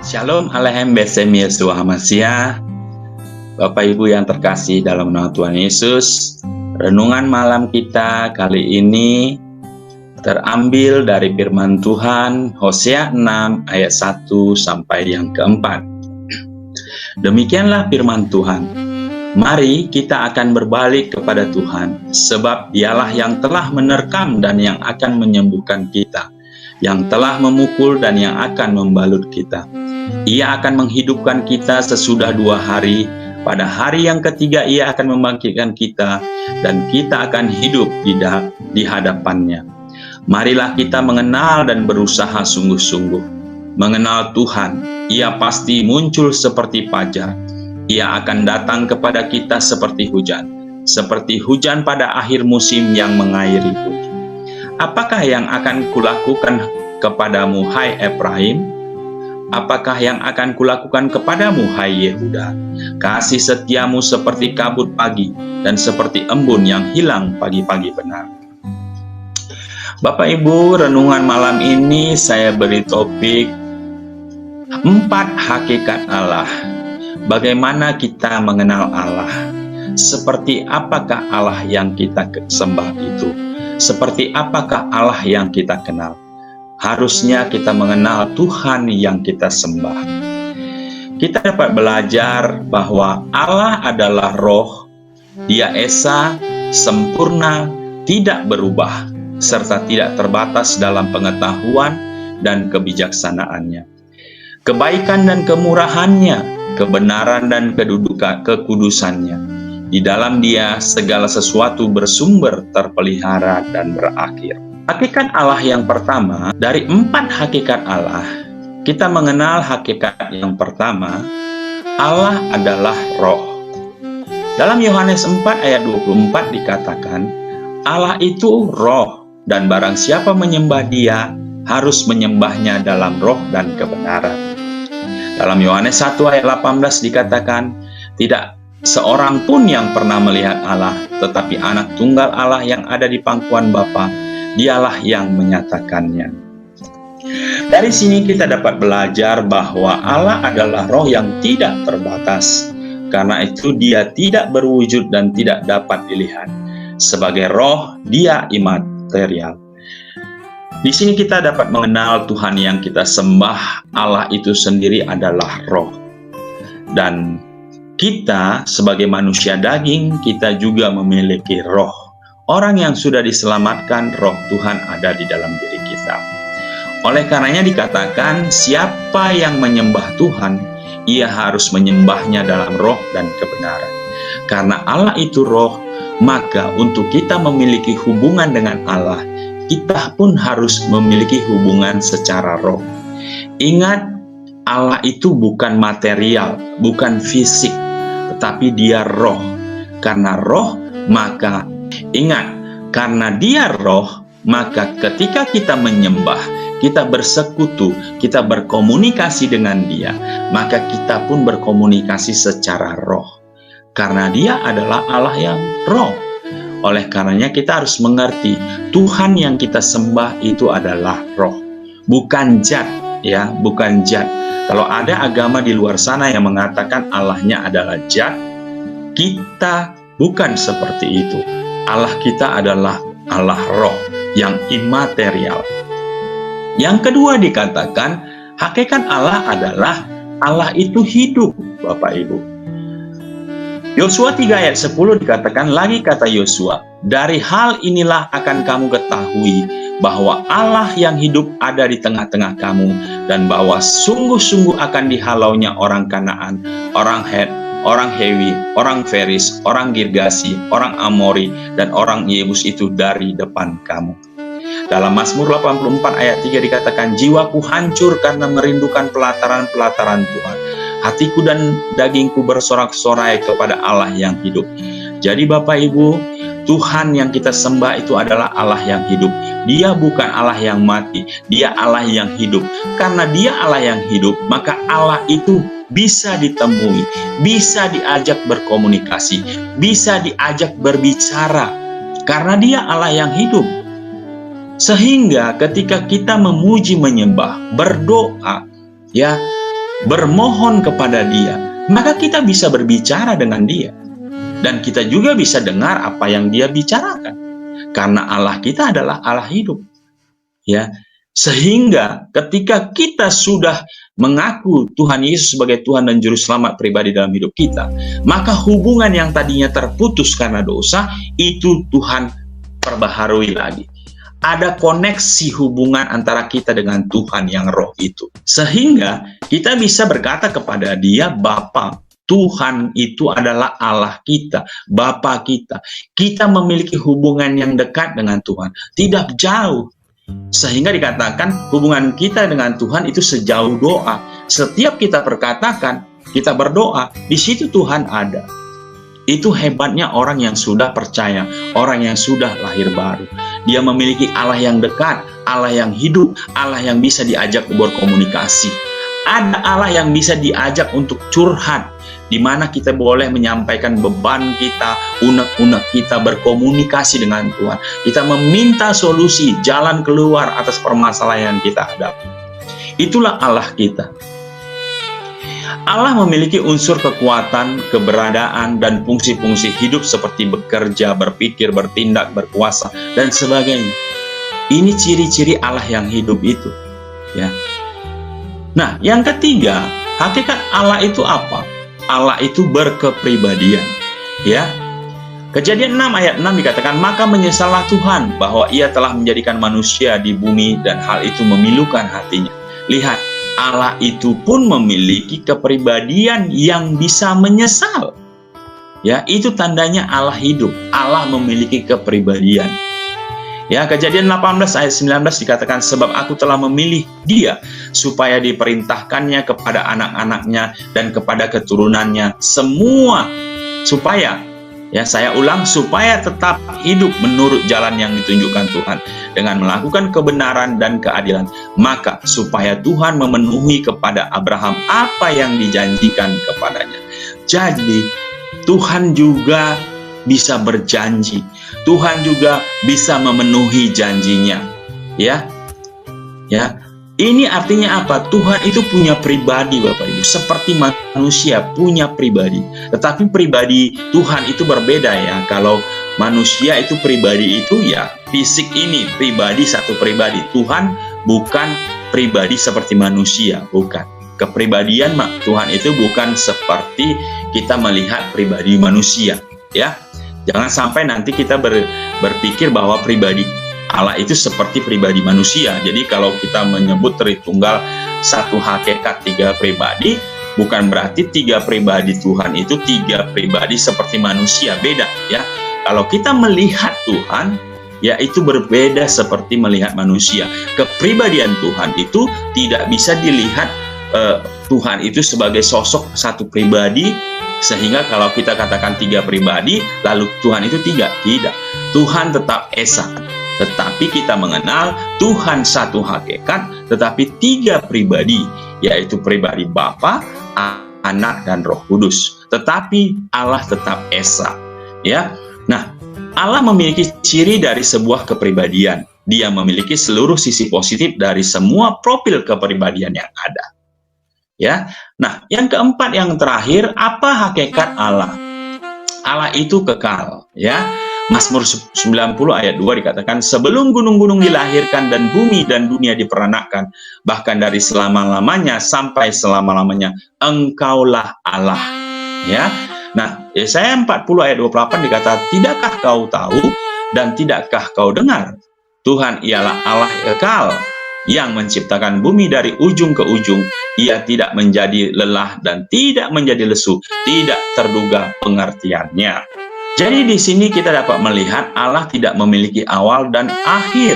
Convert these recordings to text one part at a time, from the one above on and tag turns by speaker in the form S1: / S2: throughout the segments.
S1: Shalom Alehem Besem Yeshua HaMashiach. Bapak Ibu yang terkasih dalam nama Tuhan Yesus, renungan malam kita kali ini terambil dari firman Tuhan Hosea 6 ayat 1 sampai yang keempat. Demikianlah firman Tuhan. Mari kita akan berbalik kepada Tuhan, sebab Dialah yang telah menerkam dan yang akan menyembuhkan kita, yang telah memukul dan yang akan membalut kita. Ia akan menghidupkan kita sesudah 2 hari. Pada hari yang ketiga Ia akan membangkitkan kita, dan kita akan hidup di hadapannya. Marilah kita mengenal dan berusaha sungguh-sungguh. Mengenal Tuhan, Ia pasti muncul seperti fajar. Ia akan datang kepada kita seperti hujan pada akhir musim yang mengairi bumi. Apakah yang akan kulakukan kepadamu, hai Efraim? Apakah yang akan kulakukan kepadamu, hai Yehuda? Kasih setiamu seperti kabut pagi, dan seperti embun yang hilang pagi-pagi benar. Bapak Ibu, renungan malam ini saya beri topik 4 hakikat Allah. Bagaimana kita mengenal Allah? Seperti apakah Allah yang kita sembah itu? Seperti apakah Allah yang kita kenal? Harusnya kita mengenal Tuhan yang kita sembah. Kita dapat belajar bahwa Allah adalah Roh, Dia Esa, sempurna, tidak berubah, serta tidak terbatas dalam pengetahuan dan kebijaksanaannya. Kebaikan dan kemurahannya, kebenaran dan kekudusannya. Di dalam Dia segala sesuatu bersumber, terpelihara, dan berakhir. Hakikat Allah yang pertama, dari 4 hakikat Allah, kita mengenal hakikat yang pertama, Allah adalah Roh. Dalam Yohanes 4 ayat 24 dikatakan, Allah itu Roh, dan barang siapa menyembah Dia, harus menyembahnya dalam roh dan kebenaran. Dalam Yohanes 1 ayat 18 dikatakan, tidak seorang pun yang pernah melihat Allah, tetapi anak tunggal Allah yang ada di pangkuan Bapa, Dialah yang menyatakannya. Dari sini kita dapat belajar bahwa Allah adalah Roh yang tidak terbatas. Karena itu Dia tidak berwujud dan tidak dapat dilihat. Sebagai Roh, Dia imaterial. Di sini kita dapat mengenal Tuhan yang kita sembah. Allah itu sendiri adalah Roh. Dan kita sebagai manusia daging, kita juga memiliki roh. Orang yang sudah diselamatkan, roh Tuhan ada di dalam diri kita. Oleh karenanya dikatakan, siapa yang menyembah Tuhan, ia harus menyembahnya dalam roh dan kebenaran. Karena Allah itu roh, maka untuk kita memiliki hubungan dengan Allah, kita pun harus memiliki hubungan secara roh. Ingat, Allah itu bukan material, bukan fisik, tetapi Dia roh. Karena roh, maka ingat, karena Dia roh, maka ketika kita menyembah, kita bersekutu, kita berkomunikasi dengan Dia, maka kita pun berkomunikasi secara roh. Karena Dia adalah Allah yang roh. Oleh karenanya kita harus mengerti, Tuhan yang kita sembah itu adalah roh, bukan zat, ya, bukan zat. Kalau ada agama di luar sana yang mengatakan Allahnya adalah zat, kita bukan seperti itu. Allah kita adalah Allah roh yang imaterial. Yang kedua dikatakan, hakikat Allah adalah Allah itu hidup, Bapak Ibu. Yosua 3 ayat 10 dikatakan, lagi kata Yosua, dari hal inilah akan kamu ketahui bahwa Allah yang hidup ada di tengah-tengah kamu, dan bahwa sungguh-sungguh akan dihalaunya orang Kanaan, orang Het, orang Hewi, orang Feris, orang Girgasi, orang Amori, dan orang Yebus itu dari depan kamu. Dalam Mazmur 84 ayat 3 dikatakan, jiwaku hancur karena merindukan pelataran-pelataran Tuhan. Hatiku dan dagingku bersorak-sorai kepada Allah yang hidup. Jadi Bapak Ibu, Tuhan yang kita sembah itu adalah Allah yang hidup. Dia bukan Allah yang mati, Dia Allah yang hidup. Karena Dia Allah yang hidup, maka Allah itu bisa ditemui, bisa diajak berkomunikasi, bisa diajak berbicara. Karena Dia Allah yang hidup. Sehingga ketika kita memuji, menyembah, berdoa, ya, bermohon kepada Dia, maka kita bisa berbicara dengan Dia. Dan kita juga bisa dengar apa yang Dia bicarakan. Karena Allah kita adalah Allah hidup. Ya, sehingga ketika kita sudah mengaku Tuhan Yesus sebagai Tuhan dan Juru Selamat pribadi dalam hidup kita, maka hubungan yang tadinya terputus karena dosa, itu Tuhan perbaharui lagi. Ada koneksi hubungan antara kita dengan Tuhan yang roh itu. Sehingga kita bisa berkata kepada Dia, Bapa. Tuhan itu adalah Allah kita, Bapa kita. Kita memiliki hubungan yang dekat dengan Tuhan, tidak jauh. Sehingga dikatakan hubungan kita dengan Tuhan itu sejauh doa. Setiap kita perkatakan, kita berdoa, di situ Tuhan ada. Itu hebatnya orang yang sudah percaya, orang yang sudah lahir baru. Dia memiliki Allah yang dekat, Allah yang hidup, Allah yang bisa diajak berkomunikasi. Ada Allah yang bisa diajak untuk curhat, di mana kita boleh menyampaikan beban kita, unek-unek kita, berkomunikasi dengan Tuhan. Kita meminta solusi, jalan keluar atas permasalahan yang kita hadapi. Itulah Allah kita. Allah memiliki unsur kekuatan, keberadaan, dan fungsi-fungsi hidup seperti bekerja, berpikir, bertindak, berkuasa, dan sebagainya. Ini ciri-ciri Allah yang hidup itu. Ya. Nah, yang ketiga, hakikat Allah itu apa? Allah itu berkepribadian, ya. Kejadian 6 ayat 6 dikatakan, maka menyesallah Tuhan bahwa Ia telah menjadikan manusia di bumi dan hal itu memilukan hatinya. Lihat, Allah itu pun memiliki kepribadian yang bisa menyesal. Ya, itu tandanya Allah hidup. Allah memiliki kepribadian. Ya, Kejadian 18 ayat 19 dikatakan, sebab aku telah memilih Dia supaya diperintahkannya kepada anak-anaknya dan kepada keturunannya semua, supaya, ya saya ulang, supaya tetap hidup menurut jalan yang ditunjukkan Tuhan dengan melakukan kebenaran dan keadilan. Maka supaya Tuhan memenuhi kepada Abraham apa yang dijanjikan kepadanya. Jadi Tuhan juga bisa berjanji, Tuhan juga bisa memenuhi janjinya, ya. Ini artinya apa? Tuhan itu punya pribadi, Bapak Ibu, seperti manusia punya pribadi. Tetapi pribadi Tuhan itu berbeda, ya. Kalau manusia itu pribadi itu ya fisik ini, pribadi satu pribadi. Tuhan bukan pribadi seperti manusia, bukan. Kepribadian Tuhan itu bukan seperti kita melihat pribadi manusia, ya. Jangan sampai nanti kita berpikir bahwa pribadi Allah itu seperti pribadi manusia. Jadi kalau kita menyebut Tritunggal satu hakikat tiga pribadi, bukan berarti tiga pribadi Tuhan itu tiga pribadi seperti manusia. Beda, ya. Kalau kita melihat Tuhan, ya itu berbeda seperti melihat manusia. Kepribadian Tuhan itu tidak bisa dilihat Tuhan itu sebagai sosok satu pribadi, sehingga kalau kita katakan tiga pribadi, lalu Tuhan itu tiga. Tidak. Tuhan tetap Esa. Tetapi kita mengenal Tuhan satu hakikat, tetapi tiga pribadi, yaitu pribadi Bapa, Anak, dan Roh Kudus. Tetapi Allah tetap Esa. Ya. Nah, Allah memiliki ciri dari sebuah kepribadian. Dia memiliki seluruh sisi positif dari semua profil kepribadian yang ada. Ya. Nah, yang keempat, yang terakhir, apa hakikat Allah? Allah itu kekal, ya. Mazmur 90 ayat 2 dikatakan, sebelum gunung-gunung dilahirkan dan bumi dan dunia diperanakkan, bahkan dari selama-lamanya sampai selama-lamanya, Engkaulah Allah. Ya. Nah, Yesaya 40 ayat 28 dikatakan, tidakkah kau tahu dan tidakkah kau dengar? Tuhan ialah Allah kekal, yang menciptakan bumi dari ujung ke ujung. Ia tidak menjadi lelah dan tidak menjadi lesu, tidak terduga pengertiannya. Jadi di sini kita dapat melihat Allah tidak memiliki awal dan akhir.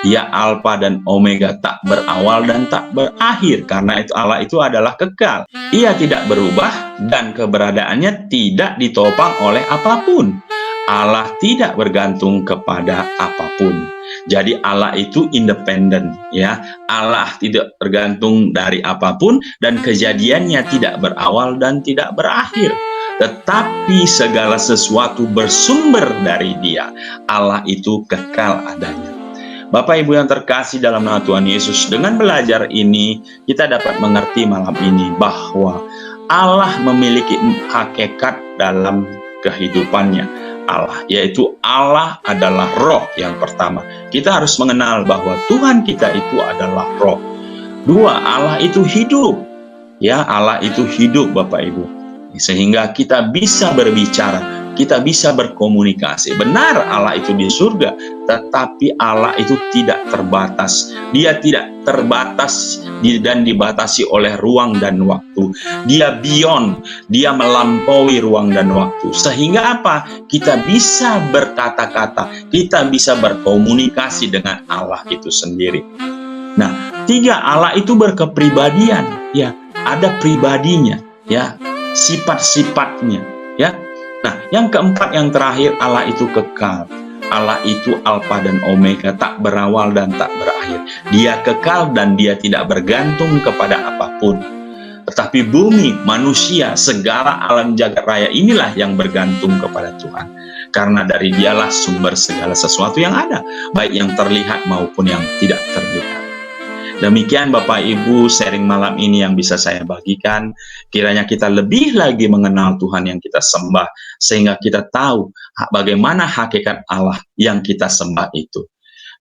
S1: Dia Alfa dan Omega, tak berawal dan tak berakhir. Karena itu Allah itu adalah kekal. Ia tidak berubah dan keberadaannya tidak ditopang oleh apapun. Allah tidak bergantung kepada apapun. Jadi Allah itu independen, ya. Allah tidak tergantung dari apapun dan kejadiannya tidak berawal dan tidak berakhir. Tetapi segala sesuatu bersumber dari Dia. Allah itu kekal adanya. Bapak Ibu yang terkasih dalam nama Tuhan Yesus, dengan belajar ini kita dapat mengerti malam ini bahwa Allah memiliki hakikat dalam kehidupannya. Allah, yaitu Allah adalah roh yang pertama. Kita harus mengenal bahwa Tuhan kita itu adalah roh. Dua, Allah itu hidup. Ya, Allah itu hidup Bapak Ibu. Sehingga kita bisa berbicara, kita bisa berkomunikasi. Benar Allah itu di surga, tetapi Allah itu tidak terbatas. Dia tidak terbatas dan dibatasi oleh ruang dan waktu. Dia beyond, dia melampaui ruang dan waktu. Sehingga apa? Kita bisa berkata-kata, kita bisa berkomunikasi dengan Allah itu sendiri. Nah, tiga, Allah itu berkepribadian, ya, ada pribadinya, ya, sifat-sifatnya, ya. Nah, yang keempat, yang terakhir, Allah itu kekal. Allah itu Alfa dan Omega, tak berawal dan tak berakhir. Dia kekal dan dia tidak bergantung kepada apapun. Tetapi bumi, manusia, segala alam jagat raya inilah yang bergantung kepada Tuhan. Karena dari dialah sumber segala sesuatu yang ada, baik yang terlihat maupun yang tidak terlihat. Demikian Bapak Ibu sharing malam ini yang bisa saya bagikan. Kiranya kita lebih lagi mengenal Tuhan yang kita sembah, sehingga kita tahu bagaimana hakikat Allah yang kita sembah itu.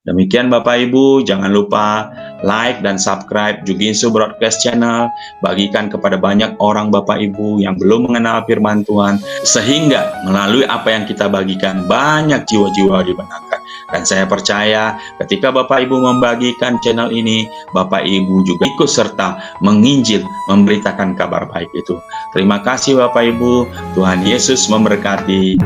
S1: Demikian Bapak Ibu, jangan lupa like dan subscribe Juginsu Broadcast Channel. Bagikan kepada banyak orang Bapak Ibu yang belum mengenal firman Tuhan, sehingga melalui apa yang kita bagikan banyak jiwa-jiwa dibenarkan. Dan saya percaya ketika Bapak Ibu membagikan channel ini, Bapak Ibu juga ikut serta menginjil, memberitakan kabar baik itu. Terima kasih Bapak Ibu, Tuhan Yesus memberkati.